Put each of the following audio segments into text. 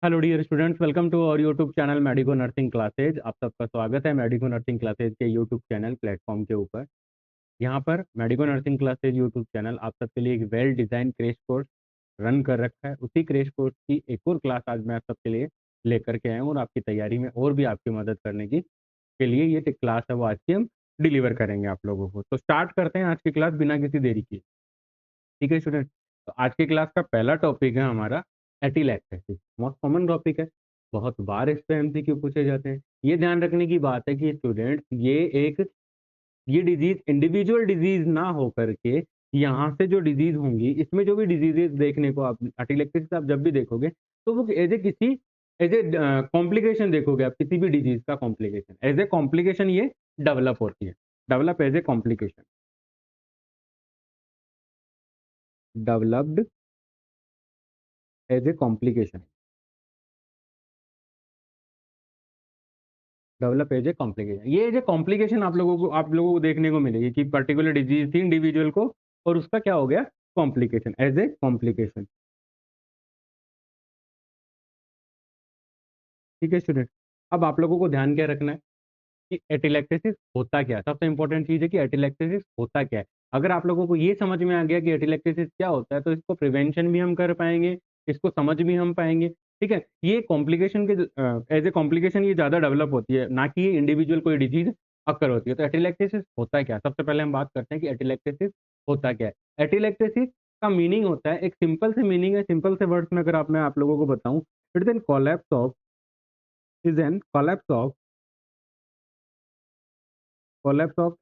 Hello dear students, welcome to our YouTube channel medico nursing classes. आप सबका स्वागत है मेडिको नर्सिंग क्लासेज के यूट्यूब चैनल प्लेटफॉर्म के ऊपर। यहाँ पर medico nursing classes YouTube channel आप सबके लिए एक well design crash course run कर रखा है। उसी क्रैश कोर्स की एक और क्लास आज मैं आप सबके लिए लेकर के आया हूँ और आपकी तैयारी में और भी आपकी मदद करने की के लिए ये क्लास है वो आज की हम डिलीवर करेंगे आप लोगों को। तो स्टार्ट करते हैं आज की क्लास बिना किसी देरी की। ठीक है स्टूडेंट, तो आज की क्लास का पहला टॉपिक है हमारा एटिलैक्टेसिस। मोस्ट कॉमन टॉपिक है, बहुत बार इस पे एमसीक्यू पूछे जाते हैं। ये ध्यान रखने की बात है कि स्टूडेंट ये डिजीज इंडिविजुअल डिजीज ना हो करके यहाँ से जो डिजीज होंगी, इसमें जो भी डिजीजेस देखने को आप एटिलैक्टेसिस आप जब भी देखोगे तो वो एज ए कॉम्प्लिकेशन देखोगे आप, किसी भी डिजीज का कॉम्प्लिकेशन एज ए कॉम्प्लिकेशन ये डेवलप होती है। Develop as a complication, developed as a complication, develop as a complication. ये एज ए कॉम्प्लिकेशन आप लोगों को देखने को मिलेगी कि पर्टिकुलर डिजीज थी इंडिविजुअल को और उसका क्या हो गया, कॉम्प्लिकेशन, एज ए कॉम्प्लिकेशन। ठीक है स्टूडेंट, अब आप लोगों को ध्यान क्या रखना है कि एटिलैक्टेसिस होता क्या है। सबसे इंपॉर्टेंट चीज है कि एटिलैक्टेसिस होता क्या है। अगर आप लोगों को ये समझ में आ गया कि एटिलैक्टेसिस क्या होता है तो इसको प्रिवेंशन भी हम कर पाएंगे, इसको समझ भी हम पाएंगे। ठीक है, ये कॉम्प्लिकेशन के एज ए कॉम्प्लिकेशन ये ज्यादा डेवलप होती है, ना कि ये इंडिविजुअल कोई डिजीज अक्कर होती है। तो एटिलैक्टेसिस होता क्या है, सबसे पहले हम बात करते हैं कि एटिलैक्टेसिस होता क्या है। एटिलैक्टेसिस का मीनिंग होता है, एक सिंपल से मीनिंग है, सिंपल से वर्ड्स में अगर मैं आप लोगों को बताऊं, it is an collapse of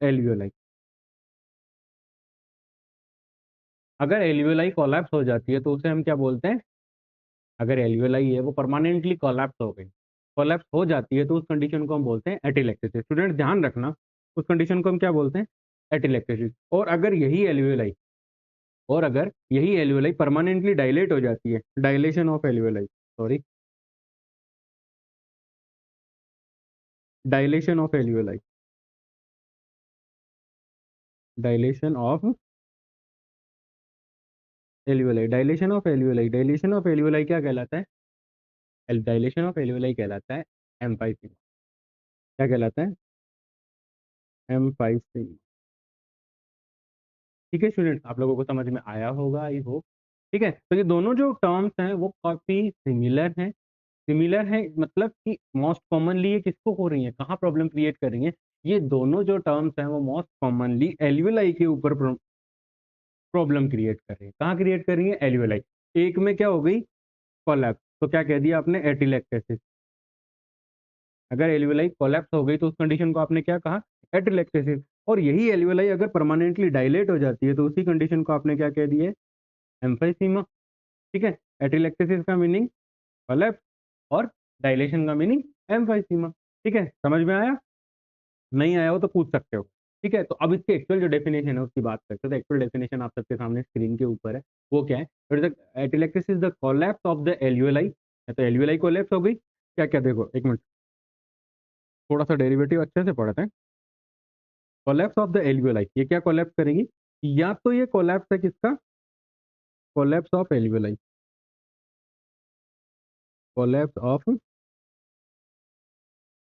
alveoli. अगर एल्वियोलाई कोलैप्स हो जाती है तो उसे हम क्या बोलते हैं, अगर एल्वियोलाई है वो परमानेंटली कोलैप्स हो गई, कोलैप्स हो जाती है तो उस कंडीशन को हम बोलते हैं एटिलैक्टेसिस। स्टूडेंट ध्यान रखना, उस कंडीशन को हम क्या बोलते हैं, एटिलैक्टेसिस। और अगर यही एल्वियोलाई परमानेंटली डायलेट हो जाती है, dilation of alveoli, sorry, dilation of alveoli, dilation of alveoli, dilation of alveoli, dilation of alveoli क्या कहलाता है, डायलेशन ऑफ एल्वियोलाई कहलाता है एम्फाइसीमा। क्या कहलाता है, एम्फाइसीमा। ठीक है स्टूडेंट, आप लोगों को समझ में आया होगा आई होप। ठीक है, तो ये दोनों जो टर्म्स हैं वो काफी सिमिलर हैं। सिमिलर है मतलब कि मोस्ट कॉमनली ये किसको हो रही है, कहाँ प्रॉब्लम क्रिएट कर रही है। ये दोनों जो टर्म्स हैं वो मोस्ट कॉमनली एल्वियोलाई के ऊपर प्रॉब्लम क्रिएट कर रही है। कहाँ क्रिएट कर रही है, एल्वियोलाई। एक में क्या हो गई, कोलैप्स, तो क्या कह दिया आपने, एटिलैक्टेसिस। अगर एल्वियोलाई कोलैप्स हो गई तो उस कंडीशन को आपने क्या कहा, एटिलैक्टेसिस। और यही एल्वियोलाई अगर परमानेंटली डायलेट हो जाती है तो उसी कंडीशन को आपने क्या कह दिया, एम्फाइसीमा। ठीक है, एटिलैक्टेसिस का मीनिंग कोलैप्स और डायलेशन का मीनिंग एम्फाइसीमा। ठीक है, समझ में आया, नहीं आया हो तो पूछ सकते हो। ठीक है, तो अब इसके एक्चुअल जो डेफिनेशन है उसकी बात करते हैं। तो एक्चुअल डेफिनेशन आप सबके सामने स्क्रीन के ऊपर है, वो क्या है, atelectasis is the collapse of the alveoli. तो एल्वियोलाई कोलैप्स हो गई, क्या क्या, देखो एक मिनट, थोड़ा सा डेरिवेटिव अच्छे से पढ़ते हैं। कोलैप्स ऑफ द एल्वियोलाई, ये क्या कोलैप्स करेगी, या तो ये कोलैप्स है किसका, collapse of alveoli, collapse of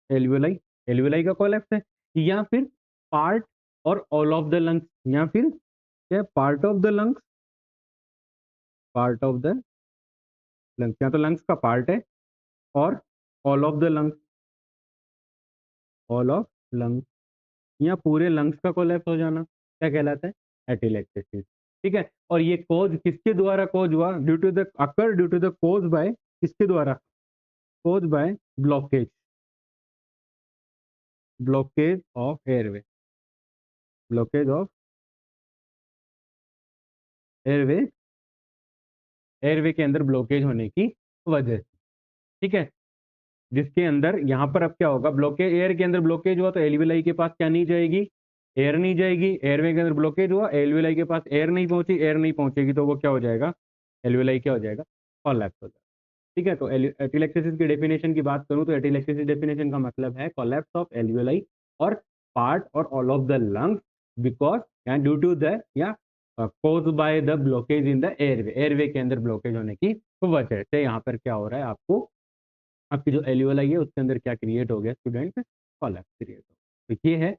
alveoli, alveoli का कोलैप्स है, या फिर पार्ट और ऑल ऑफ द लंग्स, या फिर क्या, part of the lungs, part of the lungs, या तो लंग्स का पार्ट है और all of the lungs, all of lungs, या पूरे लंग्स का कोलैप्स हो जाना, क्या कहलाता है, एटिलैक्टेसिस। ठीक है, और ये कोज किसके द्वारा कोज हुआ, due to the occur due to the cause by, किसके द्वारा, cause by blockage, blockage of airway, blockage of airway, airway के अंदर ब्लॉकेज होने की वजह से। ठीक है, जिसके अंदर यहाँ पर अब क्या होगा, ब्लॉकेज, एयर के अंदर ब्लॉकेज हुआ तो एल्वियोलाई के पास क्या नहीं जाएगी, एयर नहीं जाएगी। एयरवे के अंदर ब्लॉकेज हुआ, एल्वियोलाई के पास एयर नहीं पहुंची, एयर नहीं पहुंचेगी तो वो क्या हो जाएगा, एल्वियोलाई क्या हो जाएगा, कोलैप्स हो जाएगा। ठीक है, तो एटिलैक्सिस की डेफिनेशन की बात करूं तो एटिलैक्सिस डेफिनेशन का मतलब है कोलैप्स ऑफ एल्वियोलाई और पार्ट और all of the lungs because या ड्यू टू द या cause by the blockage in the airway, airway के अंदर ब्लॉकेज होने की वजह से यहाँ पर क्या हो रहा है आपको आपकी जो एल्यूलाई है उसके अंदर क्या क्रिएट हो गया स्टूडेंट, कोलैप्स क्रिएट हो। तो ये है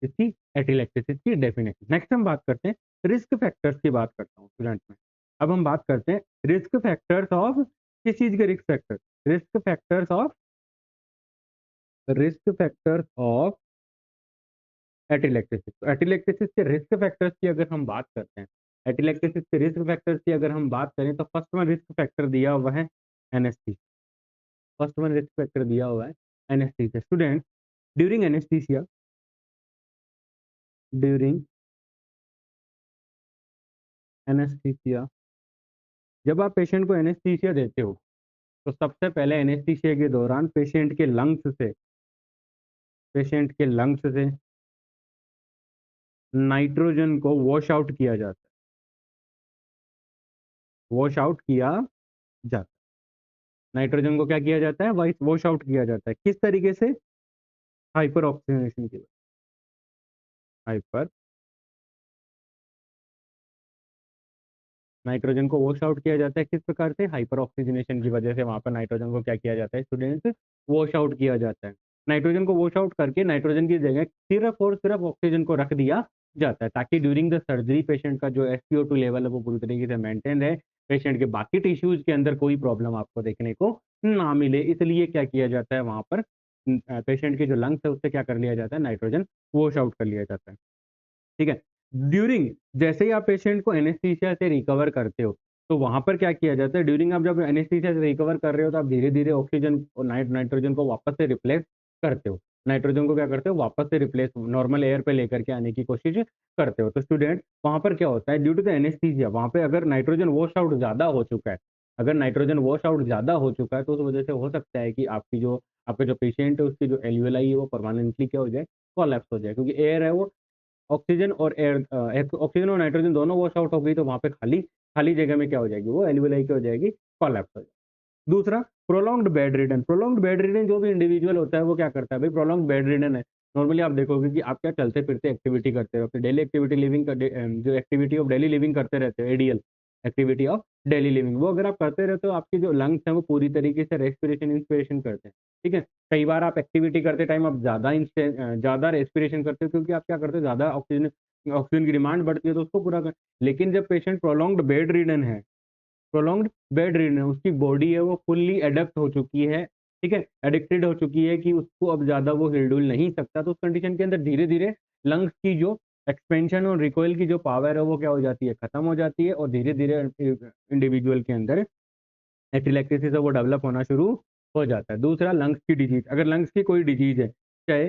इसकी एटिलेक्टेसिस की डेफिनेशन। नेक्स्ट हम बात करते हैं रिस्क फैक्टर्स की, बात करता हूँ स्टूडेंट में। अब हम बात करते हैं रिस्क फैक्टर्स ऑफ, किस चीज के risk factor, risk factors of atelectasis. तो एटिलेक्टेसिस के रिस्क फैक्टर्स की अगर हम बात करते हैं, एटिलेक्टेसिस के रिस्क फैक्टर्स की अगर हम बात करें तो फर्स्ट वन रिस्क फैक्टर दिया हुआ है anaesthesia. First one risk factor दिया हुआ है anaesthesia. Student during anaesthesia, during anaesthesia जब आप पेशेंट को एनेस्थीसिया देते हो तो सबसे पहले एनेस्थीसिया के दौरान पेशेंट के लंग्स से नाइट्रोजन को वॉश आउट किया जाता है, वॉश आउट किया जाता है। नाइट्रोजन को क्या किया जाता है, वॉश आउट किया जाता है। किस तरीके से, हाइपर ऑक्सीजनेशन की वजह, हाइपर नाइट्रोजन को वॉश आउट किया जाता है किस प्रकार से, हाइपर ऑक्सीजनेशन की वजह से वहां पर नाइट्रोजन को क्या किया जाता है स्टूडेंट्स, वॉश आउट किया जाता है। नाइट्रोजन को वॉश आउट करके नाइट्रोजन की जगह सिर्फ और सिर्फ ऑक्सीजन को रख दिया जाता है, ताकि ड्यूरिंग द सर्जरी पेशेंट का जो SpO2 लेवल है वो पूरी तरीके से मेंटेन रहे, पेशेंट के बाकी टिश्यूज के अंदर कोई प्रॉब्लम आपको देखने को ना मिले। इसलिए क्या किया जाता है वहां पर, पेशेंट के जो लंग्स है उससे क्या कर लिया जाता है, नाइट्रोजन वॉश आउट कर लिया जाता है। ठीक है। ड्यूरिंग, जैसे ही आप पेशेंट को एनेस्थीसिया से रिकवर करते हो तो वहां पर क्या किया जाता है, ड्यूरिंग आप जब एनेस्थीसिया से रिकवर कर रहे हो तो आप धीरे धीरे ऑक्सीजन और नाइट्रोजन को वापस से रिप्लेस करते हो, नाइट्रोजन को क्या करते हो, वापस से रिप्लेस नॉर्मल एयर पे लेकर के आने की कोशिश करते हो। तो स्टूडेंट वहां पर क्या होता है, ड्यू टू द एनेस्थीसिया वहां पे अगर नाइट्रोजन वॉश आउट ज्यादा हो चुका है, अगर नाइट्रोजन वॉश आउट ज्यादा हो चुका है तो उस वजह से हो सकता है कि आपके जो पेशेंट है उसकी जो एल्यूलाई है वो परमानेंटली क्या हो जाए, कोलैप्स हो जाए, क्योंकि एयर है वो, ऑक्सीजन और नाइट्रोजन दोनों वॉश आउट हो गई तो वहां पे खाली खाली जगह में क्या हो जाएगी, वो एल्वियोलाई क्या हो जाएगी, कोलैप्स हो जाएगी। दूसरा, prolonged bed ridden. Prolonged bed ridden जो भी इंडिविजुअल होता है वो क्या करता है भाई, प्रोलॉन्ग्ड बेड रिडन है। नॉर्मली आप देखोगे कि आप क्या चलते फिरते एक्टिविटी करते हो, अपनी डेली एक्टिविटी लिविंग जो एक्टिविटी ऑफ डेली लिविंग करते रहते हो, ADL, activity of daily living, वो अगर आप करते रहते हो आपकी जो लंग्स हैं वो पूरी तरीके से रेस्पिरेशन इंस्पिरेशन करते हैं। ठीक है। कई बार आप एक्टिविटी करते टाइम आप ज्यादा रेस्पिरेशन करते हो, क्योंकि आप क्या करते हो, ज्यादा ऑक्सीजन ऑक्सीजन की डिमांड बढ़ती है तो उसको पूरा कर। लेकिन जब पेशेंट प्रोलॉन्ग्ड बेड रिडन है, उसकी बॉडी है वो फुल्ली एडप्ट हो चुकी है, ठीक है, एडिक्टेड हो चुकी है कि उसको अब ज्यादा वो हिलडुल नहीं सकता, तो उस कंडीशन के अंदर धीरे धीरे लंग्स की जो एक्सपेंशन और रिकॉइल की जो पावर है वो क्या हो जाती है, खत्म हो जाती है, और धीरे धीरे इंडिविजुअल के अंदर एपिलेक्सिस है वो डेवलप होना शुरू हो जाता है। दूसरा, लंग्स की डिजीज, अगर लंग्स की कोई डिजीज है, चाहे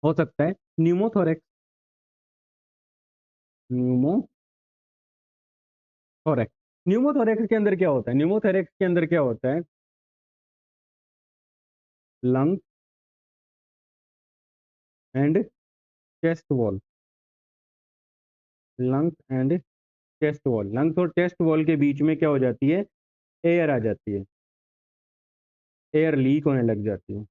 हो सकता है न्यूमोथोरेक्स, न्यूमोथोरेक्स। न्यूमोथोरेक्स के अंदर क्या होता है, न्यूमोथोरेक्स के अंदर क्या होता है, lung and chest wall, lungs and chest wall, lungs और चेस्ट वॉल के बीच में क्या हो जाती है, एयर आ जाती है, एयर लीक होने लग जाती है,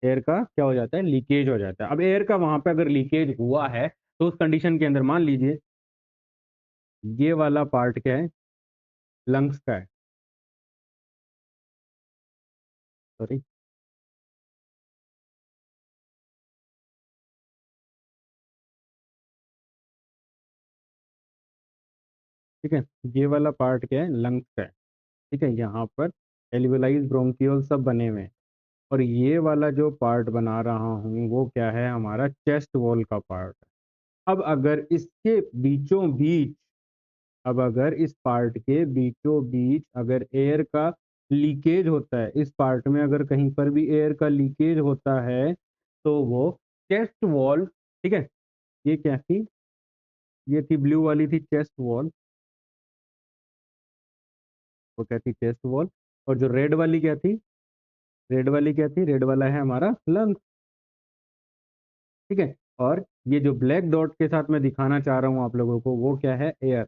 एयर का क्या हो जाता है, लीकेज हो जाता है। अब एयर का वहां पे अगर लीकेज हुआ है तो उस कंडीशन के अंदर मान लीजिए ये वाला पार्ट क्या है, लंग्स का है, सॉरी, ठीक है, ये वाला पार्ट क्या है, लंग्स का है। ठीक है, यहाँ पर एल्वियोलाइज ब्रोंकियोल सब बने हुए हैं, और ये वाला जो पार्ट बना रहा हूँ वो क्या है, हमारा चेस्ट वॉल का पार्ट है। अब अगर इसके बीचों बीच, अब अगर इस पार्ट के बीचों बीच अगर एयर का लीकेज होता है, इस पार्ट में अगर कहीं पर भी एयर का लीकेज होता है तो वो चेस्ट वॉल, ठीक है, ये क्या थी, ये थी ब्लू वाली थी चेस्ट वॉल, वो क्या थी, चेस्ट वॉल। और जो रेड वाली क्या थी, रेड वाली क्या थी, रेड वाला है हमारा लंग। ठीक है। और ये जो ब्लैक डॉट के साथ मैं दिखाना चाह रहा हूँ आप लोगों को वो क्या है, एयर।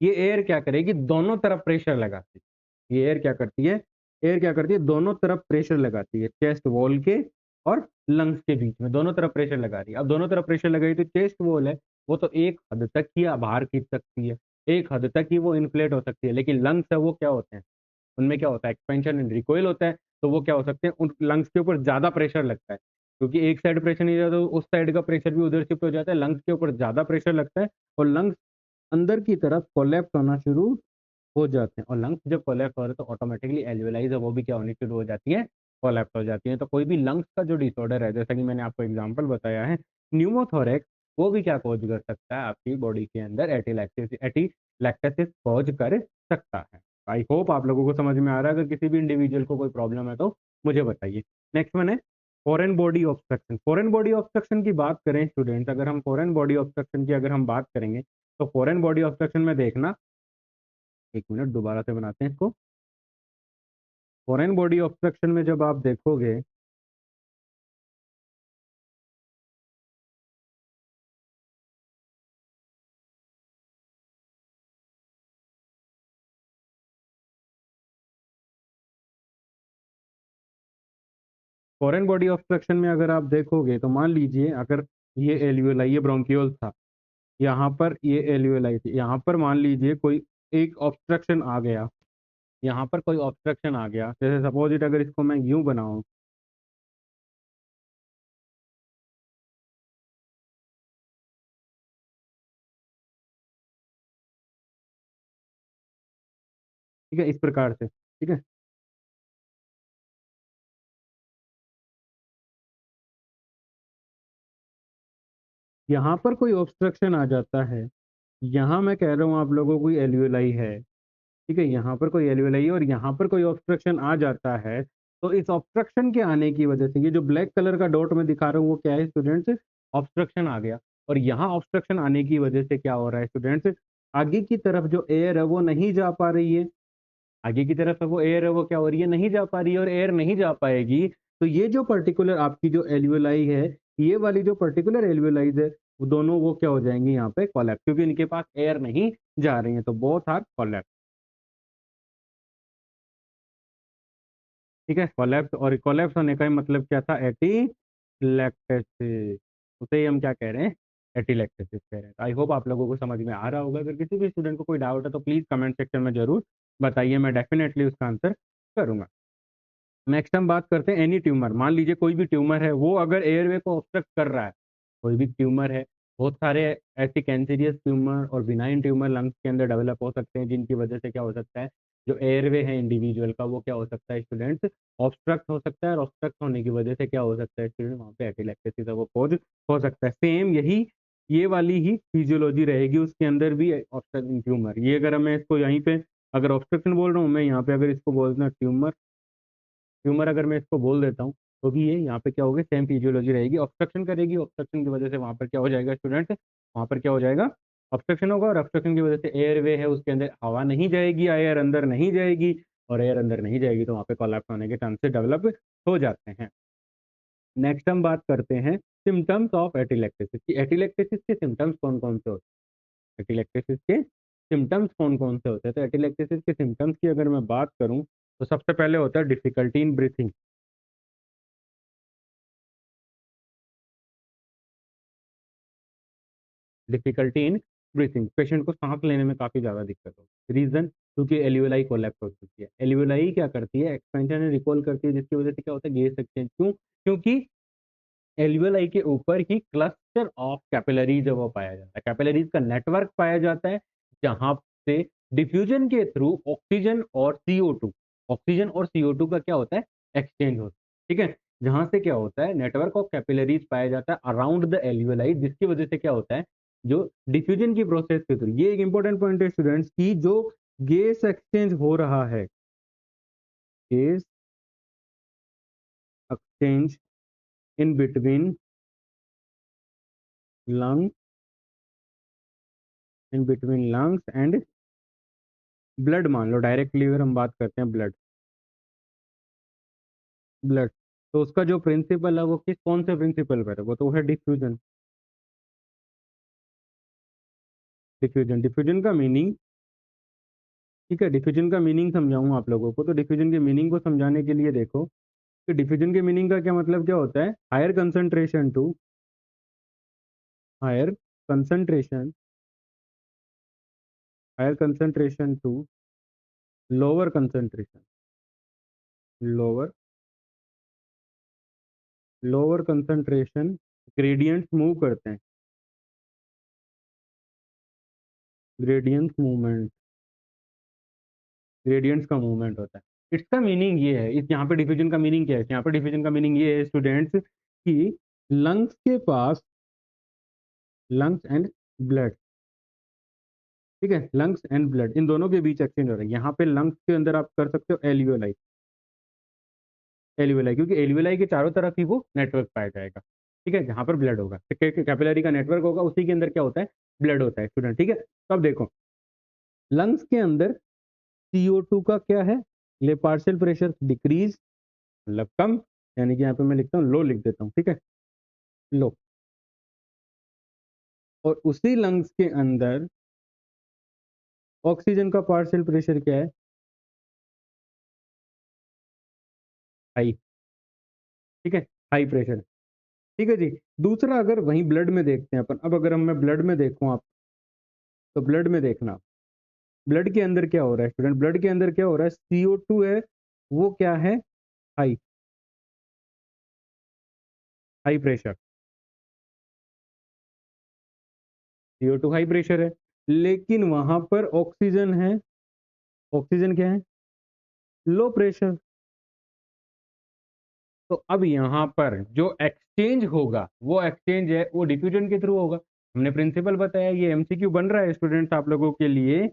ये एयर क्या करेगी, दोनों तरफ प्रेशर लगाती है, ये एयर क्या करती है, एयर क्या करती है, दोनों तरफ प्रेशर लगाती है, चेस्ट वॉल के और लंग्स के बीच में दोनों तरफ प्रेशर लगा रही है। अब दोनों तरफ प्रेशर लगाई तो चेस्ट वॉल है वो तो एक हद तक ही बाहर खींच सकती है, एक हद तक ही वो इन्फ्लेट हो सकती है, लेकिन लंग्स है वो क्या होते हैं, उनमें क्या होता है, एक्सपेंशन एंड रिकॉइल होता है। तो वो क्या हो सकते हैं, उन लंग्स के ऊपर ज़्यादा प्रेशर लगता है, क्योंकि एक साइड प्रेशर नहीं जाता तो उस साइड का प्रेशर भी उधर शिफ्ट हो जाता है, लंग्स के ऊपर ज़्यादा प्रेशर लगता है और लंग्स अंदर की तरफ कोलैप्स होना शुरू हो जाते हैं। और लंग्स जब कोलैप्स हो रहे हैं तो ऑटोमेटिकली एल्वेलाइज है वो भी क्या होनी शुरू हो जाती है, कोलैप्स हो जाती है। तो कोई भी लंग्स का जो डिसऑर्डर है, जैसा कि मैंने आपको एग्जांपल बताया है, न्यूमोथोरैक्स, वो भी क्या कॉज कर सकता है आपकी बॉडी के अंदर एटिलैक्टेसिस कॉज कर सकता है। आई होप आप लोगों को समझ में आ रहा है। अगर किसी भी इंडिविजुअल को कोई प्रॉब्लम है तो मुझे बताइए। नेक्स्ट वन है foreign body obstruction. Foreign body obstruction की बात करें स्टूडेंट्स, अगर हम फॉरेन बॉडी ऑब्स्ट्रक्शन की अगर हम बात करेंगे तो फॉरेन बॉडी ऑब्स्ट्रक्शन में देखना, एक मिनट दोबारा से बनाते हैं इसको। फॉरेन बॉडी ऑब्स्ट्रक्शन में जब आप देखोगे, फॉरेन बॉडी ऑब्स्ट्रक्शन में अगर आप देखोगे तो मान लीजिए अगर ये एल्वियोलाई, ये ब्रोंकियोल था, यहाँ पर ये एल्वियोलाई थी, यहाँ पर मान लीजिए कोई एक ऑब्स्ट्रक्शन आ गया, यहाँ पर कोई ऑब्स्ट्रक्शन आ गया, जैसे सपोज इट अगर इसको मैं यूं बनाऊं, ठीक है, इस प्रकार से, ठीक है, यहाँ पर कोई ऑब्स्ट्रक्शन आ जाता है, यहाँ मैं कह रहा हूँ आप लोगों को कोई एल्वियोलाई है, ठीक है, यहाँ पर कोई एल्वियोलाई है और यहाँ पर कोई ऑब्स्ट्रक्शन आ जाता है, तो इस ऑब्स्ट्रक्शन के आने की वजह से ये जो ब्लैक कलर का डॉट मैं दिखा रहा हूँ वो क्या है स्टूडेंट्स, ऑब्स्ट्रक्शन आ गया। और यहाँ ऑब्स्ट्रक्शन आने की वजह से क्या हो रहा है स्टूडेंट्स, आगे की तरफ जो एयर है वो नहीं जा पा रही है, आगे की तरफ वो एयर है वो क्या हो रही है, नहीं जा पा रही है, और एयर नहीं जा पाएगी तो ये जो पर्टिकुलर आपकी जो एल्वियोलाई है, ये वाली जो पर्टिकुलर एल्वियोलाइज है, वो दोनों वो क्या हो जाएंगी यहाँ पे कोलैप्स, क्योंकि इनके पास एयर नहीं जा रही है, तो बोथ आर कोलैप्स। ठीक है, कोलैप्स, और कोलैप्स होने का ही मतलब क्या था, एटीलैक्टेसिस, उसे ही हम क्या कह रहे हैं, एटीलैक्टेसिस कह रहे हैं। आई होप आप लोगों को समझ में आ रहा होगा। अगर किसी भी स्टूडेंट को कोई डाउट है तो प्लीज कमेंट सेक्शन में जरूर बताइए, मैं डेफिनेटली उसका आंसर करूंगा। नेक्स्ट हम बात करते हैं एनी ट्यूमर। मान लीजिए कोई भी ट्यूमर है वो अगर एयरवे को ऑब्स्ट्रक्ट कर रहा है, कोई भी ट्यूमर है, बहुत सारे ऐसे कैंसरियस ट्यूमर और बिनाइन ट्यूमर लंग्स के अंदर डेवलप हो सकते हैं, जिनकी वजह से क्या हो सकता है, जो एयरवे है इंडिविजुअल का वो क्या हो सकता है स्टूडेंट्स, ऑब्स्ट्रक्ट हो सकता है, और ऑब्स्ट्रक्ट होने की वजह से क्या हो सकता है स्टूडेंट, वहाँ पे एपिलेप्सी वो कोज हो सकता है। सेम यही ये वाली ही फिजियोलॉजी रहेगी उसके अंदर भी, ऑब्स्ट्रक्शन ट्यूमर, ये अगर मैं इसको यहीं पे अगर ऑब्स्ट्रक्शन बोल रहा हूँ, मैं यहाँ पे अगर इसको बोलना ट्यूमर, ट्यूमर अगर मैं इसको बोल देता हूँ तो भी ये यहाँ पे क्या होगी, सेम फिजियोलॉजी रहेगी, ऑब्स्ट्रक्शन करेगी, ऑब्स्ट्रक्शन की वजह से वहाँ पर क्या हो जाएगा स्टूडेंट, वहाँ पर क्या हो जाएगा, ऑब्स्ट्रक्शन होगा, और ऑब्स्ट्रक्शन की वजह से एयर वे है उसके अंदर हवा नहीं जाएगी, एयर अंदर नहीं जाएगी, और एयर अंदर नहीं जाएगी तो वहाँ पे कोलैप्स होने के चांसेस डेवलप हो जाते हैं। नेक्स्ट हम बात करते हैं सिम्टम्स ऑफ एटिलेक्टेसिस की। एटिलेक्टेसिस के सिम्टम्स कौन कौन से होते हैं, एटिलेक्टेसिस के सिम्टम्स कौन कौन से होते हैं, तो एटिलेक्टेसिस के सिम्टम्स की अगर मैं बात करूँ तो सबसे पहले होता है difficulty in breathing, difficulty in breathing, patient को सांस लेने में काफी ज्यादा दिक्कत होती है, रीजन क्योंकि एल्वियोलाई कोलैप्स हो चुकी है। एल्वियोलाई क्या करती है, एक्सपेंशन एंड रिकॉल करती है, जिसकी वजह से क्या होता है, गैस एक्सचेंज, क्यों, क्योंकि एल्वियोलाई के ऊपर ही क्लस्टर ऑफ कैपिलरीज है वो पाया जाता है, कैपिलरीज का नेटवर्क पाया जाता है, जहां से डिफ्यूजन के थ्रू ऑक्सीजन और CO2, ऑक्सीजन और CO2 का क्या होता है, एक्सचेंज होता है, ठीक है, जहां से क्या होता है, नेटवर्क ऑफ कैपिलरीज पाया जाता है अराउंड द एल्वियोलाई, जिसकी वजह से क्या होता है, जो डिफ्यूजन की प्रोसेस के थ्रू, ये एक इंपॉर्टेंट पॉइंट है स्टूडेंट्स की, जो गैस एक्सचेंज हो रहा है, gas exchange in between lung, in between lungs and blood, मान लो डायरेक्टली अगर हम बात करते हैं ब्लड, ब्लड, तो उसका जो प्रिंसिपल है वो किस कौन से प्रिंसिपल पर है, वो तो है डिफ्यूजन, डिफ्यूजन, डिफ्यूजन का मीनिंग, ठीक है, डिफ्यूजन का मीनिंग समझाऊंगा आप लोगों को। तो डिफ्यूजन के मीनिंग को समझाने के लिए देखो कि डिफ्यूजन के मीनिंग का क्या मतलब क्या होता है, higher concentration to, higher concentration, higher concentration to lower concentration, lower lower concentration gradients move करते हैं, ग्रेडियंट मूवमेंट, ग्रेडियंट्स का मूवमेंट होता है। इसका मीनिंग ये है, इस यहाँ पे डिफ्यूजन का मीनिंग क्या है, यहाँ पे डिफ्यूजन का मीनिंग ये है स्टूडेंट्स कि लंग्स के पास, लंग्स एंड ब्लड, ठीक है, लंग्स एंड ब्लड इन दोनों के बीच एक्सचेंज हो रहा है। यहाँ पे लंग्स के अंदर आप कर सकते हो एल्यूलाई, एल्यूलाई, क्योंकि एल्यूलाई के चारों तरफ ही वो नेटवर्क पाया जाएगा, ठीक है, जहाँ पर ब्लड होगा, कैपिलरी का नेटवर्क होगा, उसी के अंदर क्या होता है, ब्लड होता है स्टूडेंट, ठीक है। तो अब देखो लंग्स के अंदर CO2 का क्या है, ले पार्शियल प्रेशर डिक्रीज, मतलब कम, यानी कि यहाँ पे मैं लिखता हूँ लो, लिख देता हूँ, ठीक है, लो। और उसी लंग्स के अंदर ऑक्सीजन का पार्शियल प्रेशर क्या है, हाई, ठीक है, हाई प्रेशर, ठीक है जी। दूसरा अगर वहीं ब्लड में देखते हैं अपन, अब अगर हम मैं ब्लड में देखूं आप, तो ब्लड में देखना, ब्लड के अंदर क्या हो रहा है स्टूडेंट, ब्लड के अंदर क्या हो रहा है, CO2 है, वो क्या है, high, high pressure, CO2 high pressure है, लेकिन वहां पर ऑक्सीजन है, ऑक्सीजन क्या है, लो प्रेशर। तो अब यहाँ पर जो एक्सचेंज होगा, वो एक्सचेंज है वो डिफ्यूजन के थ्रू होगा। हमने प्रिंसिपल बताया, ये MCQ बन रहा है स्टूडेंट्स आप लोगों के लिए,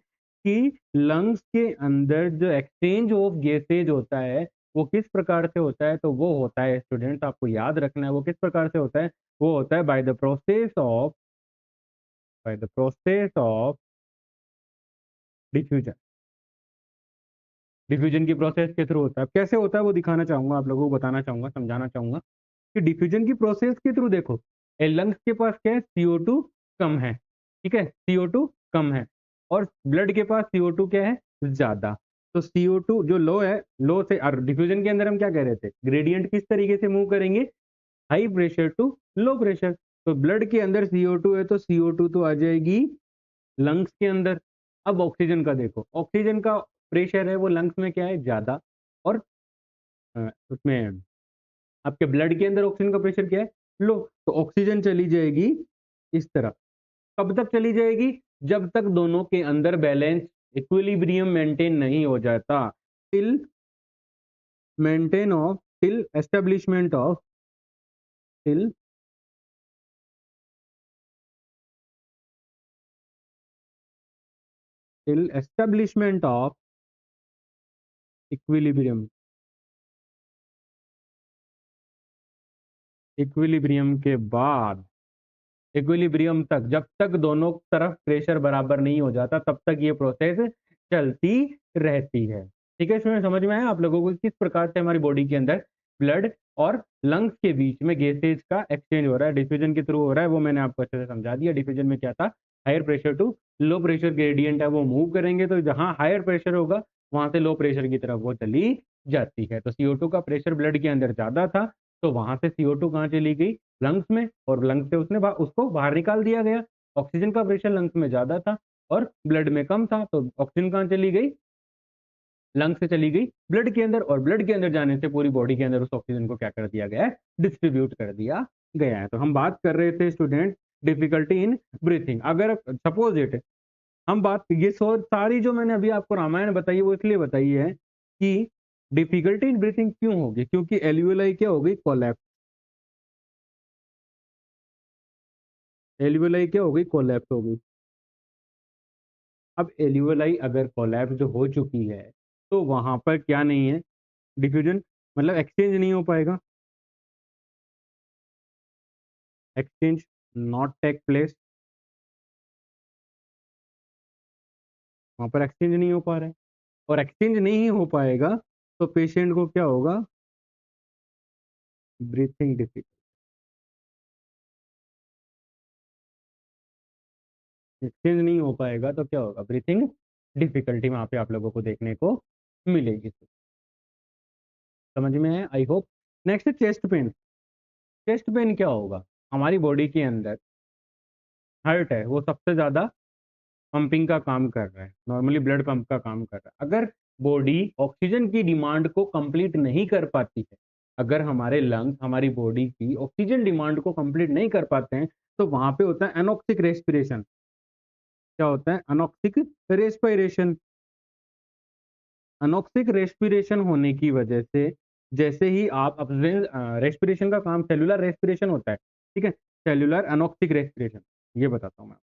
कि लंग्स के अंदर जो एक्सचेंज ऑफ गैसेज होता है वो किस प्रकार से होता है, तो वो होता है स्टूडेंट्स, आपको याद रखना है वो किस प्रकार से होता है, वो होता है by the process of, by the process of diffusion, diffusion की प्रोसेस के थ्रू होता है। अब कैसे होता है वो दिखाना चाहूंगा, आप लोगों को बताना चाहूंगा, समझाना चाहूंगा कि डिफ्यूजन की प्रोसेस के थ्रू देखो, लंग्स के पास क्या है, CO2 कम है, ठीक है, CO2 कम है, और ब्लड के पास CO2 क्या है, ज्यादा। तो CO2 जो लो है, लो से, और डिफ्यूजन के अंदर हम क्या कह रहे थे, ग्रेडियंट किस तरीके से मूव करेंगे, high pressure to low pressure. तो ब्लड के अंदर CO2 है, तो CO2 तो आ जाएगी लंग्स के अंदर। अब ऑक्सीजन का देखो, ऑक्सीजन का प्रेशर है वो लंग्स में क्या है, ज्यादा, और उसमें आपके ब्लड के अंदर ऑक्सीजन का प्रेशर क्या है, लो। तो ऑक्सीजन चली जाएगी इस तरह, कब तक चली जाएगी, जब तक दोनों के अंदर बैलेंस, इक्विलिब्रियम मेंटेन नहीं हो जाता, till maintain of, till establishment of, till till establishment of equilibrium, equilibrium के बाद, इक्विलिब्रियम तक, जब तक दोनों तरफ प्रेशर बराबर नहीं हो जाता तब तक ये प्रोसेस चलती रहती है, ठीक है। इसमें समझ में आया आप लोगों को किस प्रकार से हमारी बॉडी के अंदर ब्लड और लंग्स के बीच में गैसेज का एक्सचेंज हो रहा है, डिफ्यूजन के थ्रू हो रहा है, वो मैंने आपको अच्छे से समझा दिया। डिफ्यूजन में क्या था, higher pressure to low pressure gradient है वो मूव करेंगे, तो जहां हायर प्रेशर होगा वहां से लो प्रेशर की तरफ वो चली जाती है। तो CO2 का प्रेशर ब्लड के अंदर ज्यादा था, तो वहां से CO2 कहाँ चली गई, लंग्स में, और लंग्स से उसने उसको बाहर निकाल दिया गया। ऑक्सीजन का प्रेशर लंग्स में ज्यादा था और ब्लड में कम था, तो ऑक्सीजन कहाँ चली गई, लंग्स से चली गई ब्लड के अंदर, और ब्लड के अंदर जाने से पूरी बॉडी के अंदर उस ऑक्सीजन को क्या कर दिया गया है, डिस्ट्रीब्यूट कर दिया गया है। तो हम बात कर रहे थे स्टूडेंट डिफिकल्टी इन ब्रीथिंग। अगर सपोज इट, हम बात, ये सारी जो मैंने अभी आपको रामायण बताई वो इसलिए बताई है कि डिफिकल्टी इन ब्रीथिंग क्यों होगी, क्योंकि एल्यूलाई क्या हो गई, कोलैप्स, एल्यूलाई क्या हो गई, कोलैप्स हो गई। अब एल्यूलाई अगर कोलैप्स हो चुकी है, तो वहां पर क्या नहीं है, डिफ्यूजन, मतलब एक्सचेंज नहीं हो पाएगा, एक्सचेंज नॉट टेक प्लेस, वहां पर एक्सचेंज नहीं हो पा रहा है, और एक्सचेंज नहीं हो पाएगा तो पेशेंट को क्या होगा, ब्रीथिंग डिफिकल्टी, एक्सचेंज नहीं हो पाएगा तो क्या होगा, ब्रीथिंग डिफिकल्टी वहां पे आप लोगों को देखने को मिलेगी। समझ में है, I hope. Next chest pain, chest pain क्या होगा, हमारी बॉडी के अंदर हार्ट है वो सबसे ज्यादा पंपिंग का काम कर रहा है, नॉर्मली ब्लड पंप का काम कर रहा है। अगर बॉडी ऑक्सीजन की डिमांड को कंप्लीट नहीं कर पाती है, अगर हमारे लंग्स हमारी बॉडी की ऑक्सीजन डिमांड को कंप्लीट नहीं कर पाते हैं, तो वहां पे होता है एनॉक्सिक रेस्पिरेशन। क्या होता है? अनॉक्सिक रेस्पिरेशन। अनॉक्सिक रेस्पिरेशन होने की वजह से जैसे ही आप अपने रेस्पिरेशन का काम सेलुलर रेस्पिरेशन होता है, ठीक है? सेलुलर अनॉक्सिक रेस्पिरेशन, ये बताता हूँ मैं।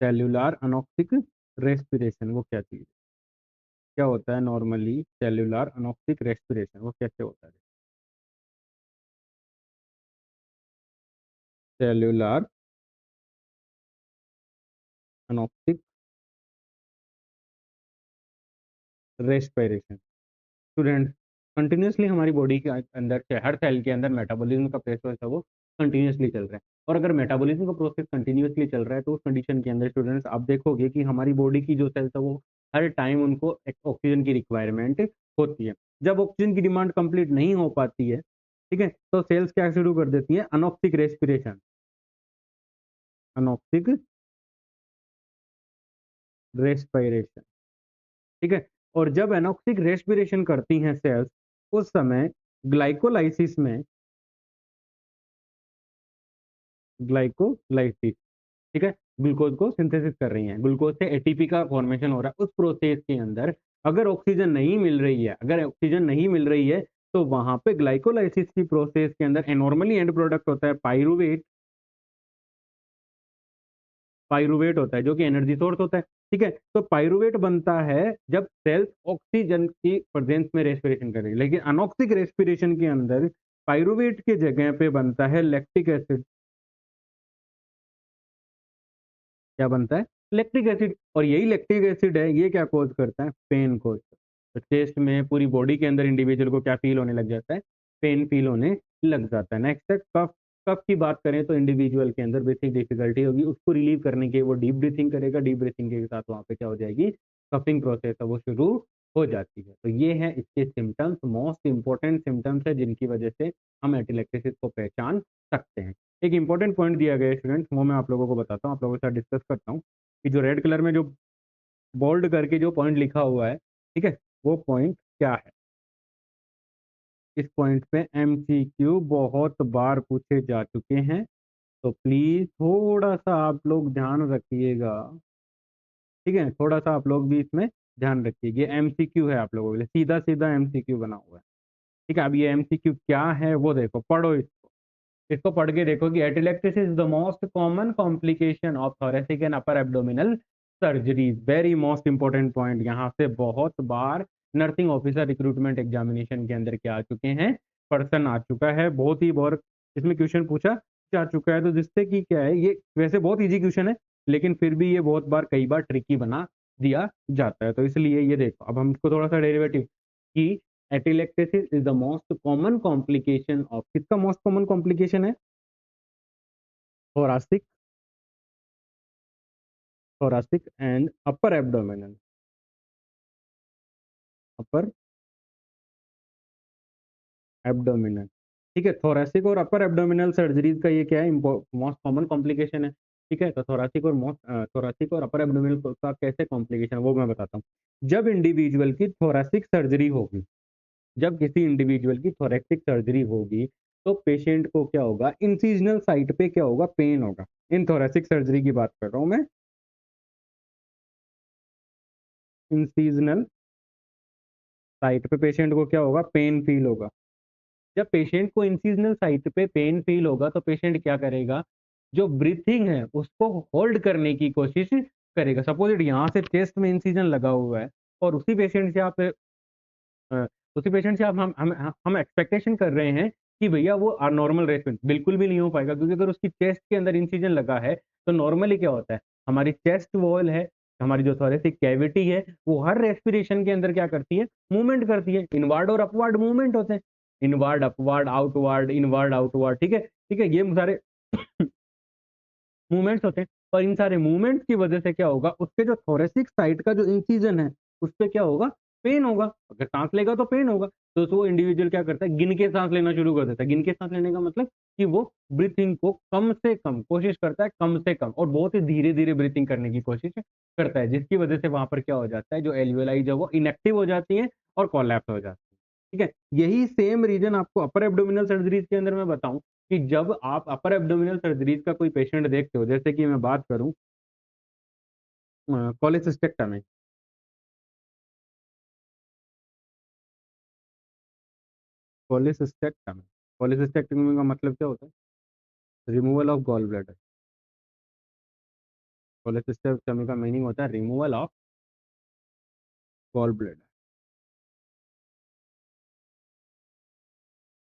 सेलुलर अनॉक्सिक रेस्पिरेशन वो क्या चीज, क्या होता है नॉर्मली सेलुलर अनॉक्सिक रेस्पिरेशन, वो कैसे होता है? Cellular anoxic respiration. Student, continuously हमारी बॉडी के अंदर से हर सेल के अंदर मेटाबॉलिज्म का प्रोसेस है वो कंटिन्यूअसली चल रहा है, और अगर मेटाबॉलिज्म का प्रोसेस कंटिन्यूअसली चल रहा है तो उस कंडीशन के अंदर स्टूडेंट्स आप देखोगे कि हमारी बॉडी की जो सेल्स है वो हर टाइम उनको एक ऑक्सीजन की रिक्वायरमेंट होती है। जब ऑक्सीजन की डिमांड कंप्लीट नहीं हो पाती है, ठीक है, तो सेल्स क्या शुरू कर देती है? अनॉक्सिक रेस्पिरेशन। अनॉक्सिक रेस्पिरेशन, ठीक है। और जब एनॉक्सिक रेस्पिरेशन करती हैं सेल्स, उस समय ग्लाइकोलाइसिस में, ग्लाइकोलाइसिस, ठीक है, ग्लूकोज को सिंथेसिस कर रही हैं, ग्लूकोज से एटीपी का फॉर्मेशन हो रहा है। उस प्रोसेस के अंदर अगर ऑक्सीजन नहीं मिल रही है, अगर ऑक्सीजन नहीं मिल रही है, तो वहां पे ग्लाइकोलाइसिस की प्रोसेस के अंदर नॉर्मली एंड प्रोडक्ट होता है पाइरुवेट। पाइरुवेट होता है जो कि एनर्जी सोर्स होता है, ठीक है। तो पाइरुवेट बनता है जब सेल्स ऑक्सीजन की प्रेजेंस में रेस्पिरेशन करेगी, लेकिन अनॉक्सिक रेस्पिरेशन के अंदर पाइरुवेट के जगह पे बनता है लैक्टिक एसिड। क्या बनता है? Lactic acid. और यही लैक्टिक एसिड है, ये क्या कॉज करता है? Pain cause. तो चेस्ट में पूरी बॉडी के अंदर इंडिविजुअल को क्या फील होने लग जाता है? पेन फील होने लग जाता है। नेक्स्ट है कफ। कफ की बात करें तो इंडिविजुअल के अंदर ब्रीथिंग डिफिकल्टी होगी, उसको रिलीव करने के वो डीप ब्रीथिंग करेगा, डीप ब्रीथिंग के साथ वहां पे क्या हो जाएगी? कफिंग प्रोसेस है वो शुरू हो जाती है। तो ये है इसके सिम्टम्स, मोस्ट इंपॉर्टेंट सिम्टम्स है जिनकी वजह से हम एटिलेक्टेसिस को पहचान सकते हैं। एक इंपॉर्टेंट पॉइंट दिया गया है स्टूडेंट्स, वो मैं आप लोगों को बताता हूँ, आप लोगों के साथ डिस्कस करता हूँ कि जो रेड कलर में जो बोल्ड करके जो पॉइंट लिखा हुआ है, ठीक है, वो पॉइंट क्या है? इस पॉइंट पे एमसीक्यू बहुत बार पूछे जा चुके हैं, तो प्लीज थोड़ा सा आप लोग ध्यान रखिएगा, ठीक है, थोड़ा सा आप लोग भी इसमें ध्यान रखिए। ये एमसीक्यू है आप लोगों के लिए, सीधा सीधा एमसीक्यू बना हुआ है, ठीक है। अब ये एमसीक्यू क्या है वो देखो, पढ़ो इसको। इसको पढ़ के देखो कि atelectasis is the most common complication of thoracic and upper abdominal surgeries. Very most important point, यहाँ से बहुत बार नर्सिंग ऑफिसर रिक्रूटमेंट एग्जामिनेशन के अंदर क्या आ चुके हैं? पर्सन आ चुका है, बहुत ही बार इसमें क्वेश्चन पूछा जा चुका है। तो जिससे कि क्या है, ये वैसे बहुत इजी क्वेश्चन है, लेकिन फिर भी ये बहुत बार कई बार ट्रिकी बना दिया जाता है। तो इसलिए ये देखो, अब हम इसको थोड़ा सा डेरिवेटिव की atelectasis is the most common complication of, किसका मोस्ट कॉमन कॉम्प्लिकेशन है? thoracic, thoracic and upper abdominal, upper abdominal, ठीक है। thoracic और upper abdominal सर्जरीज का ये क्या है? मोस्ट कॉमन कॉम्प्लिकेशन है, ठीक है। तो thoracic और upper abdominal का कैसे कॉम्प्लिकेशन वो मैं बताता हूँ। जब इंडिविजुअल की thoracic सर्जरी होगी, जब किसी इंडिविजुअल की thoracic सर्जरी होगी, तो पेशेंट को क्या होगा? इंसिजनल साइट पे क्या होगा? पेन होगा। इन thoracic सर्जरी की बात कर रहा हूँ मैं, इंसिजनल साइट पे पेशेंट को क्या होगा? पेन फील होगा। जब पेशेंट को इंसिजनल साइट पे पेन फील होगा, तो पेशेंट क्या करेगा? जो ब्रीथिंग है उसको होल्ड करने की कोशिश करेगा। सपोज यहाँ से चेस्ट में इंसिजन लगा हुआ है, और अ, उसी पेशेंट से आप हम एक्सपेक्टेशन कर रहे हैं कि भैया वो नॉर्मल रेस्पिरेशन, बिल्कुल भी नहीं हो पाएगा, क्योंकि अगर उसकी चेस्ट के अंदर इंसिजन लगा है, तो नॉर्मली क्या होता है? हमारी चेस्ट वॉल है, हमारी जो थोरेसिक कैविटी है, वो हर रेस्पिरेशन के अंदर क्या करती है? मूवमेंट करती है। इनवर्ड और अपवर्ड मूवमेंट होते हैं, inward upward outward, inward outward, ठीक है, ठीक है, ये सारे मूवमेंट्स होते हैं। और इन सारे मूवमेंट्स की वजह से क्या होगा? उसके जो थोरेसिक साइट का जो इंसिजन है, उस पे क्या होगा? पेन होगा। अगर सांस लेगा तो पेन होगा। तो वो इंडिविजुअल क्या करता है? गिन के सांस लेना शुरू कर देता है। गिन के सांस लेने का मतलब कि वो ब्रीथिंग को कम से कम कोशिश करता है, कम से कम, और बहुत ही धीरे धीरे ब्रीथिंग करने की कोशिश करता है, जिसकी वजह से वहां पर क्या हो जाता है, जो एल्वियोलाई जो वो इनएक्टिव हो जाती है और कोलैप्स हो जाती है। ठीक है, यही सेम रीजन आपको अपर एब्डोमिनल सर्जरीज के अंदर मैं बताऊं कि जब आप अपर एब्डोमिनल सर्जरीज का कोई पेशेंट देखते हो, जैसे कि मैं बात करूं कॉलेसिस्टेक्टमी। कॉलेसिस्टेक्टमी कॉलेसिस्टेक्टमी का मतलब क्या होता है? Removal of gall bladder. Cholecystectomy का मीनिंग होता है removal of gall bladder.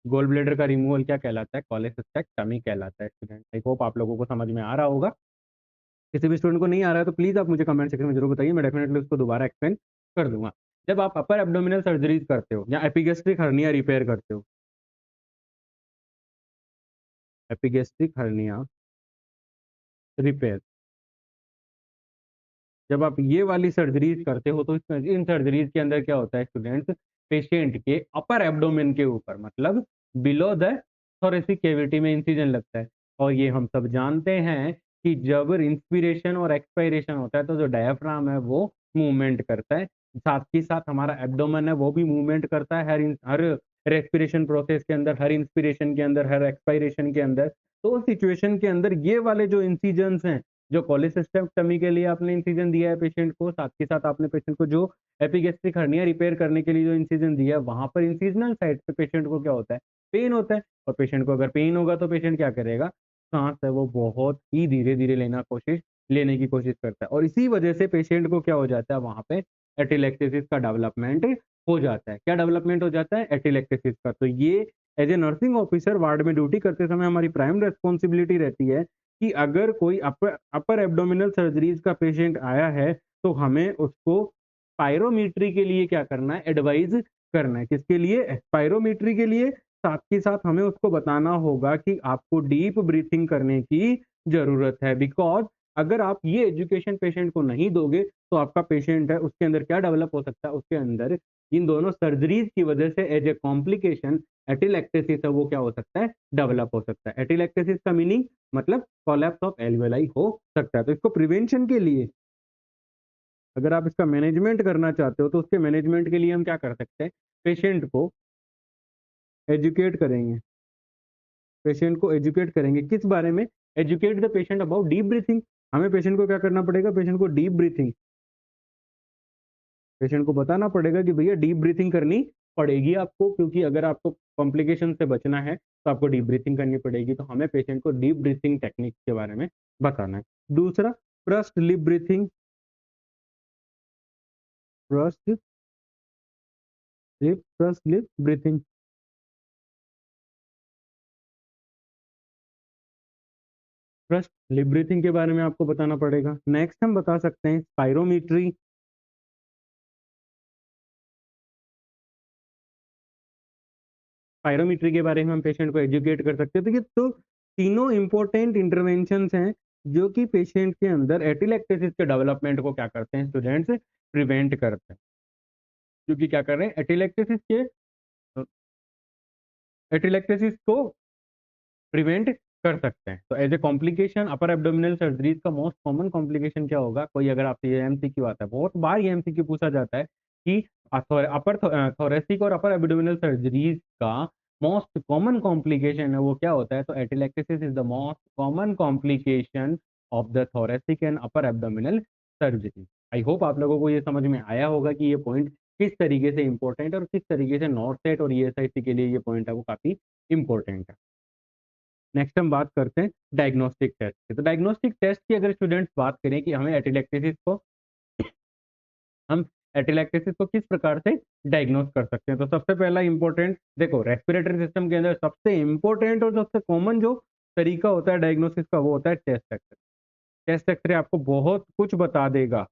Gall bladder का रिमूवल क्या कहलाता है? कॉलेसिस्टेक्टमी कहलाता है। स्टूडेंट, आई होप आप लोगों को समझ में आ रहा होगा। किसी भी स्टूडेंट को नहीं आ रहा है तो प्लीज आप मुझे कमेंट सेक्शन में जरूर बताइए, मैं डेफिनेटली उसको दोबारा एक्सप्लेन कर दूंगा। जब आप अपर एब्डोमिनल सर्जरीज करते हो या एपिगेस्ट्रिक हर्निया रिपेयर करते हो, एपिगेस्ट्रिक हर्निया रिपेयर, जब आप ये वाली सर्जरीज करते हो तो इन सर्जरीज के अंदर क्या होता है स्टूडेंट्स, पेशेंट के अपर एब्डोमेन के ऊपर मतलब बिलो द थोरेसिक कैविटी में इंसिजन लगता है। और ये हम सब जानते हैं कि जब इंस्पिरेशन और एक्सपायरेशन होता है तो जो डायफ्राम है वो मूवमेंट करता है, साथ ही साथ हमारा एब्डोमेन है वो भी मूवमेंट करता है हर रेस्पिरेशन प्रोसेस के अंदर, हर इंस्पिरेशन के अंदर, हर एक्सपायरेशन के अंदर। तो सिचुएशन के अंदर ये वाले जो इंसिजन्स हैं, जो कॉलेसिस्टेक्टमी के लिए आपने इंसिजन दिया है पेशेंट को, साथ ही साथ आपने पेशेंट को जो एपिगेस्ट्रिक हर्निया रिपेयर करने के लिए जो इंसिजन दिया है, वहां पर इंसिजनल साइड पे पेशेंट को क्या होता है? पेन होता है। और पेशेंट को अगर पेन होगा तो पेशेंट क्या करेगा? सांस है वो बहुत ही धीरे धीरे लेने की कोशिश करता है, और इसी वजह से पेशेंट को क्या हो जाता है? वहां पे एटिलेक्टेसिस का डेवलपमेंट हो जाता है। क्या डेवलपमेंट हो जाता है? एटिलेक्टेसिस का। तो ये as a nursing officer ward में ड्यूटी करते समय हमारी प्राइम रेस्पॉन्सिबिलिटी रहती है कि अगर कोई अपर एब्डोमिनल सर्जरीज का पेशेंट आया है तो हमें उसको पायरोमीट्री के लिए क्या करना है? एडवाइज करना है। किसके लिए? पायरोमीट्री के लिए। साथ ही साथ हमें उसको बताना होगा कि आपको डीप ब्रीथिंग करने की जरूरत है, बिकॉज अगर आप ये एजुकेशन पेशेंट को नहीं दोगे तो आपका पेशेंट है उसके अंदर क्या डेवलप हो सकता है? उसके अंदर इन दोनों सर्जरीज की वजह से एज ए कॉम्प्लिकेशन एटिलेक्टेसिस है वो क्या हो सकता है? डेवलप हो सकता है। एटिलेक्टेसिस का मीनिंग मतलब कोलैप्स ऑफ एल्वेलाई हो सकता है। तो इसको प्रिवेंशन के लिए, अगर आप इसका मैनेजमेंट करना चाहते हो तो उसके मैनेजमेंट के लिए हम क्या कर सकते हैं? पेशेंट को एजुकेट करेंगे। पेशेंट को एजुकेट करेंगे किस बारे में? Educate the patient about deep breathing. हमें पेशेंट को क्या करना पड़ेगा? पेशेंट को डीप ब्रीथिंग, पेशेंट को बताना पड़ेगा कि भैया डीप ब्रीथिंग करनी पड़ेगी आपको, क्योंकि अगर आपको कॉम्प्लिकेशन से बचना है तो आपको डीप ब्रीथिंग करनी पड़ेगी। तो हमें पेशेंट को डीप ब्रीथिंग टेक्निक के बारे में बताना है। दूसरा, pursed lip breathing. Pursed pursed lip breathing, pursed lip breathing के बारे में आपको बताना पड़ेगा। नेक्स्ट हम बता सकते हैं स्पायरोमीट्री। पायरोमीट्री के बारे में हम पेशेंट को एजुकेट कर सकते हैं। तो ये तो तीनों इंपॉर्टेंट इंटरवेंशंस हैं जो कि पेशेंट के अंदर एटिलेक्टेसिस के डेवलपमेंट को क्या करते हैं स्टूडेंट्स? प्रिवेंट करते हैं। क्योंकि क्या कर रहे हैं? एटिलेक्टेसिस को प्रिवेंट कर सकते हैं। तो as a complication upper abdominal surgeries का मोस्ट कॉमन कॉम्प्लिकेशन क्या होगा? कोई अगर आपसे ये एमसीक्यू आता है, बहुत बार ये एमसीक्यू पूछा जाता है कि अपर थोरेसिक और अपर एब्डोमिनल सर्जरीज का मोस्ट कॉमन कॉम्प्लिकेशन है वो क्या होता है? तो atelectasis is the most common complication of the thoracic and upper abdominal surgery. I hope आप लोगों को ये समझ में आया होगा कि ये पॉइंट किस तरीके से इंपॉर्टेंट है और किस तरीके से नॉर्थ सेट और ईएसआईसी के लिए ये पॉइंट है वो काफी इंपॉर्टेंट है। नेक्स्ट हम बात करते हैं डायग्नोस्टिक टेस्ट की। तो डायग्नोस्टिक टेस्ट की अगर स्टूडेंट्स बात करें कि हम एटिलेक्टेसिस को किस प्रकार से डायग्नोस कर सकते हैं, तो सबसे पहला इंपॉर्टेंट देखो, रेस्पिरेटरी सिस्टम के अंदर सबसे इंपॉर्टेंट और सबसे कॉमन जो तरीका होता है डायग्नोसिस का वो होता है चेस्ट एक्सरे। चेस्ट एक्सरे आपको बहुत कुछ बता देगा।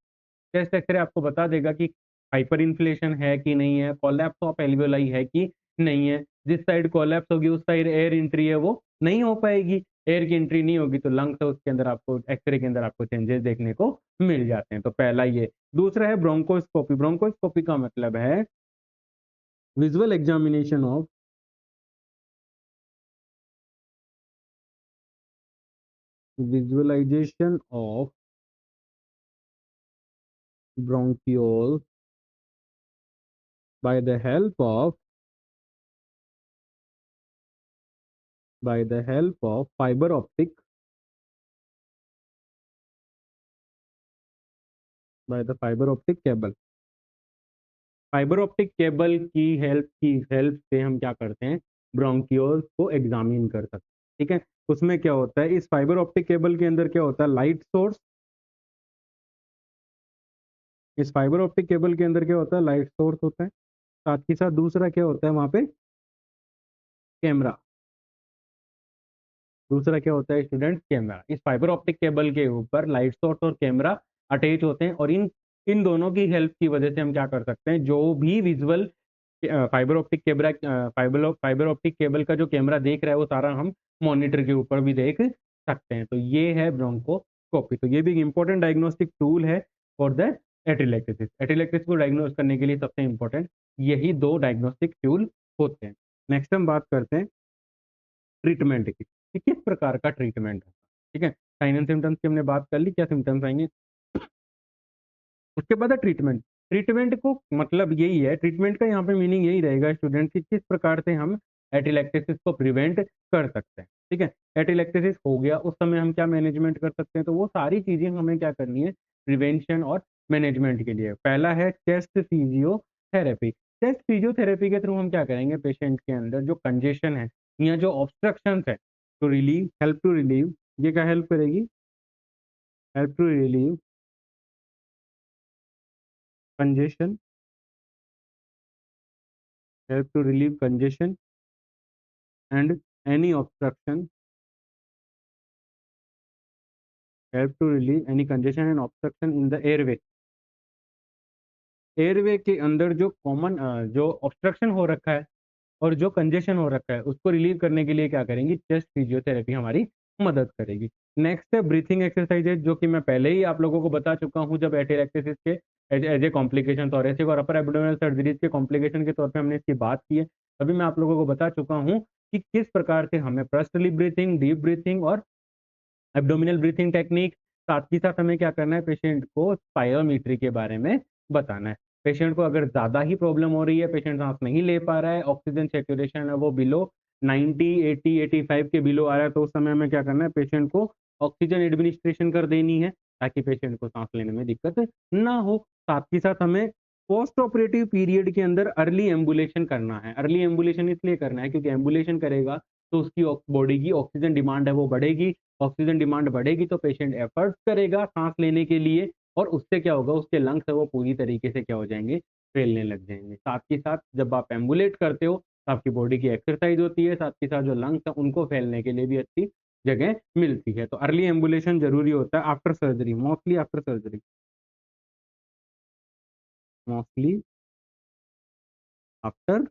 चेस्ट एक्सरे आपको बता देगा कि हाइपर इन्फ्लेशन है कि नहीं है, कोलैप्स ऑफ एल्वियोलाई है कि नहीं है। जिस साइड कोलैप्स होगी उस साइड एयर एंट्री है वो नहीं हो पाएगी। एयर की एंट्री नहीं होगी तो लंग्स है उसके अंदर आपको एक्सरे के अंदर आपको चेंजेस देखने को मिल जाते हैं। तो पहला ये। दूसरा है ब्रोंकोस्कोपी। ब्रोंकोस्कोपी का मतलब है visual examination of visualisation of bronchioles by the help of fiber optic cable। Fibre optic cable की हेल्प से हम क्या करते हैं, ब्रोंकियोल्स को एग्जामिन कर सकते हैं। ठीक है, उसमें क्या होता है, इस फाइबर ऑप्टिक केबल के अंदर क्या होता है, लाइट सोर्स। इस फाइबर ऑप्टिक केबल के अंदर क्या होता है, लाइट सोर्स होता है। साथ ही साथ दूसरा क्या होता है वहां पे, कैमरा। दूसरा क्या होता है स्टूडेंट, कैमरा। इस फाइबर ऑप्टिक केबल के ऊपर लाइट सोर्स और कैमरा अटैच होते हैं, और इन इन दोनों की हेल्प की वजह से हम क्या कर सकते हैं, जो भी विजुअल फाइबर ऑप्टिक केबल का जो कैमरा देख रहा है वो सारा हम मॉनिटर के ऊपर भी देख सकते हैं। तो ये है ब्रोंकोस्कोपी। तो ये भी एक इंपॉर्टेंट डायग्नोस्टिक टूल है फॉर द एटिलेक्टेसिस। एटिलेक्टेसिस को डायग्नोस करने के लिए सबसे इंपॉर्टेंट यही दो डायग्नोस्टिक टूल होते हैं। नेक्स्ट हम बात करते हैं ट्रीटमेंट की, कि किस प्रकार का ट्रीटमेंट है। ठीक है, साइन एंड सिम्टम्स की हमने बात कर ली, क्या सिम्टम्स आएंगे। उसके बाद है ट्रीटमेंट। ट्रीटमेंट को मतलब यही है, ट्रीटमेंट का यहाँ पे मीनिंग यही रहेगा स्टूडेंट कि किस प्रकार से हम एटिलेक्टेसिस को प्रिवेंट कर सकते हैं। ठीक है, एटिलेक्टेसिस हो गया, उस समय हम क्या मैनेजमेंट कर सकते हैं, तो वो सारी चीजें हमें क्या करनी है प्रिवेंशन और मैनेजमेंट के लिए। पहला है चेस्ट फिजियोथेरेपी। चेस्ट फिजियोथेरेपी के थ्रू हम क्या करेंगे, पेशेंट के अंदर जो कंजेशन है या जो ऑब्स्ट्रक्शन है, to relieve, help to relieve, ये क्या हेल्प करेगी, help to relieve congestion, help to relieve congestion and any obstruction, help to relieve any congestion and obstruction in the airway। Airway के अंदर जो कॉमन जो ऑब्स्ट्रक्शन हो रखा है और जो कंजेशन हो रखा है उसको रिलीव करने के लिए क्या करेंगी, चेस्ट फिजियोथेरेपी हमारी मदद करेगी। नेक्स्ट है ब्रीथिंग एक्सरसाइजेज, जो कि मैं पहले ही आप लोगों को बता चुका हूं, जब एटेलेक्टेसिस के एज ए कॉम्प्लिकेशन थोरेसिक और अपर एब्डोमिनल सर्जरीज के कॉम्प्लिकेशन के तौर पे हमने इसकी बात की है। अभी मैं आप लोगों को बता चुका हूं कि किस प्रकार से हमें पर्सनली ब्रीथिंग, डीप ब्रीथिंग और एब्डोमिनल ब्रीथिंग टेक्निक, साथ ही साथ हमें क्या करना है, पेशेंट को स्पायरोमीट्री के बारे में बताना है। पेशेंट को अगर ज्यादा ही प्रॉब्लम हो रही है, पेशेंट सांस नहीं ले पा रहा है, ऑक्सीजन सेचुरेशन है वो बिलो 90, 80, 85 के बिलो आ रहा है, तो उस समय में क्या करना है, पेशेंट को ऑक्सीजन एडमिनिस्ट्रेशन कर देनी है, ताकि पेशेंट को सांस लेने में दिक्कत ना हो। साथ ही साथ हमें पोस्ट ऑपरेटिव पीरियड के अंदर अर्ली एम्बुलेशन करना है। अर्ली एम्बुलेशन इसलिए करना है क्योंकि एम्बुलेशन करेगा तो उसकी बॉडी की ऑक्सीजन डिमांड है वो बढ़ेगी। ऑक्सीजन डिमांड बढ़ेगी तो पेशेंट एफर्ट करेगा सांस लेने के लिए, और उससे क्या होगा, उसके लंग्स है वो पूरी तरीके से क्या हो जाएंगे, फैलने लग जाएंगे। साथ ही साथ जब आप एम्बुलेट करते हो तो आपकी बॉडी की एक्सरसाइज होती है, साथ ही साथ जो लंग्स है उनको फैलने के लिए भी अच्छी जगह मिलती है। तो अर्ली एम्बुलेशन जरूरी होता है after surgery, mostly after surgery, mostly after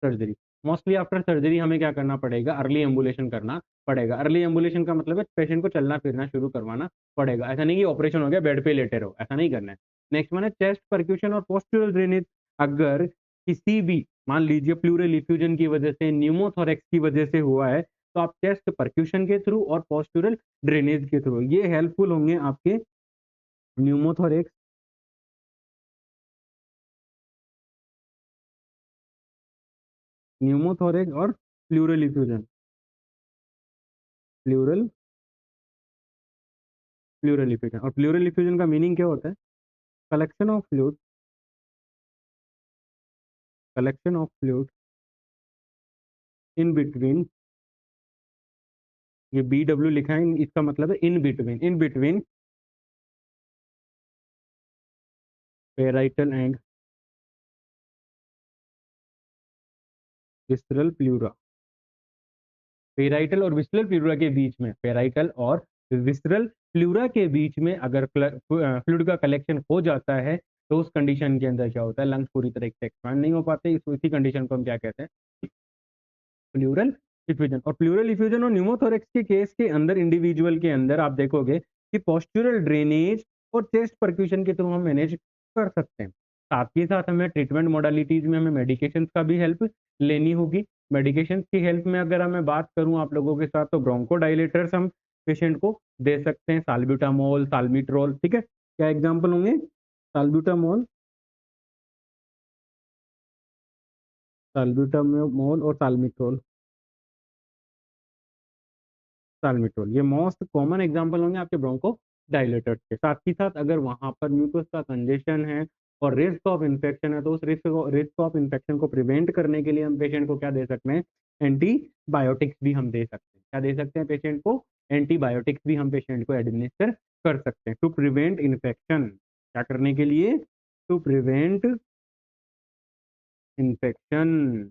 surgery. Mostly after surgery हमें क्या करना पड़ेगा, अर्ली एम्बुलेशन करना पड़ेगा। अर्ली एम्बुलेशन का मतलब है पेशेंट को चलना फिरना शुरू करवाना पड़ेगा। ऐसा नहीं कि ऑपरेशन हो गया बेड पे लेटे रहो, ऐसा नहीं करना है। नेक्स्ट वन है चेस्ट परक्यूशन और पोस्टुरल ड्रेनेज। अगर किसी भी, मान लीजिए प्लूरल इफ्यूजन की वजह से, न्यूमोथोरेक्स की वजह से हुआ है, तो आप चेस्ट परक्यूशन के थ्रू और पोस्टुरल ड्रेनेज के थ्रू ये हेल्पफुल होंगे आपके न्यूमोथोरेक्स, न्यूमोथोरेक्स और pleural effusion, pleural pleural effusion. और प्लूरल इफ्यूजन का मीनिंग क्या होता है, collection of fluid, collection of fluid in between, ये बी डब्ल्यू लिखा है, इसका मतलब है in between, in between parietal and visceral pleura. Parietal और विस्टरल प्लूरा के बीच में, पेराइटल और विस्टरल प्लूरा के बीच में अगर फ्लूइड का कलेक्शन हो जाता है, तो उस कंडीशन के अंदर क्या होता है, लंग्स पूरी तरह से एक्सपांड नहीं हो पाते, इसी कंडीशन को हम क्या कहते हैं, प्लूरल इफ्यूजन। और प्लूरल इफ्यूजन और न्यूमोथोरेक्स के केस के अंदर, इंडिविजुअल के अंदर आप देखोगे कि पोस्चुरल ड्रेनेज और चेस्ट परक्यूशन के थ्रू हम मैनेज कर सकते हैं। साथ ही साथ हमें ट्रीटमेंट मोडालिटीज में हमें मेडिकेशंस का भी हेल्प लेनी होगी। मेडिकेशंस की हेल्प में अगर मैं बात करूं आप लोगों के साथ, तो ब्रोंकोडाइलेटर्स हम पेशेंट को दे सकते हैं, साल्ब्यूटामोल, साल्मिट्रोल, ठीक है। क्या एग्जाम्पल होंगे? साल्ब्यूटामोल, साल्ब्यूटामोल और साल्मिट्रोल, साल्मिट्रोल, ये मोस्ट कॉमन एग्जांपल होंगे आपके ब्रोंको डायलेटर्स के। साथ ही साथ अगर वहां पर म्यूकस का कंजेशन है और रिस्क ऑफ इन्फेक्शन है, तो उस रिस्क ऑफ इन्फेक्शन को प्रिवेंट करने के लिए हम पेशेंट को क्या दे सकते हैं? एंटीबायोटिक्स भी हम दे सकते हैं। क्या दे सकते हैं पेशेंट को? एंटीबायोटिक्स भी हम पेशेंट को एडमिनिस्टर कर सकते हैं टू प्रिवेंट इन्फेक्शन। क्या करने के लिए? To prevent infection.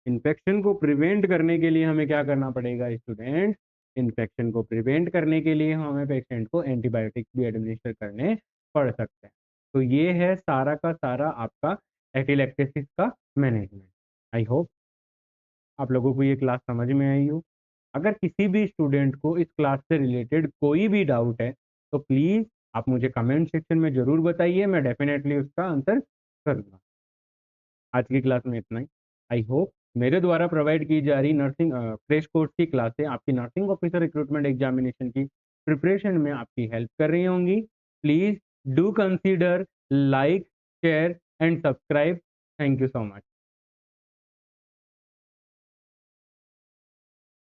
इन्फेक्शन को प्रिवेंट करने के लिए हमें क्या करना पड़ेगा स्टूडेंट? इन्फेक्शन को प्रिवेंट करने के लिए हमें पेशेंट को एंटीबायोटिक्स भी एडमिनिस्टर करने पड़ सकते हैं। तो ये है सारा का सारा आपका एफिलेक्टेसिस का मैनेजमेंट। आई होप आप लोगों को ये क्लास समझ में आई हो। अगर किसी भी स्टूडेंट को इस क्लास से रिलेटेड कोई भी डाउट है तो प्लीज़ आप मुझे कमेंट सेक्शन में ज़रूर बताइए, मैं डेफिनेटली उसका आंसर करूँगा। आज की क्लास में इतना ही। आई होप मेरे द्वारा प्रोवाइड की जा रही नर्सिंग क्रेश कोर्स की क्लासें आपकी नर्सिंग ऑफिसर रिक्रूटमेंट एग्जामिनेशन की प्रिपरेशन में आपकी हेल्प कर रही होंगी। Please do consider like, share and subscribe. Thank you so much.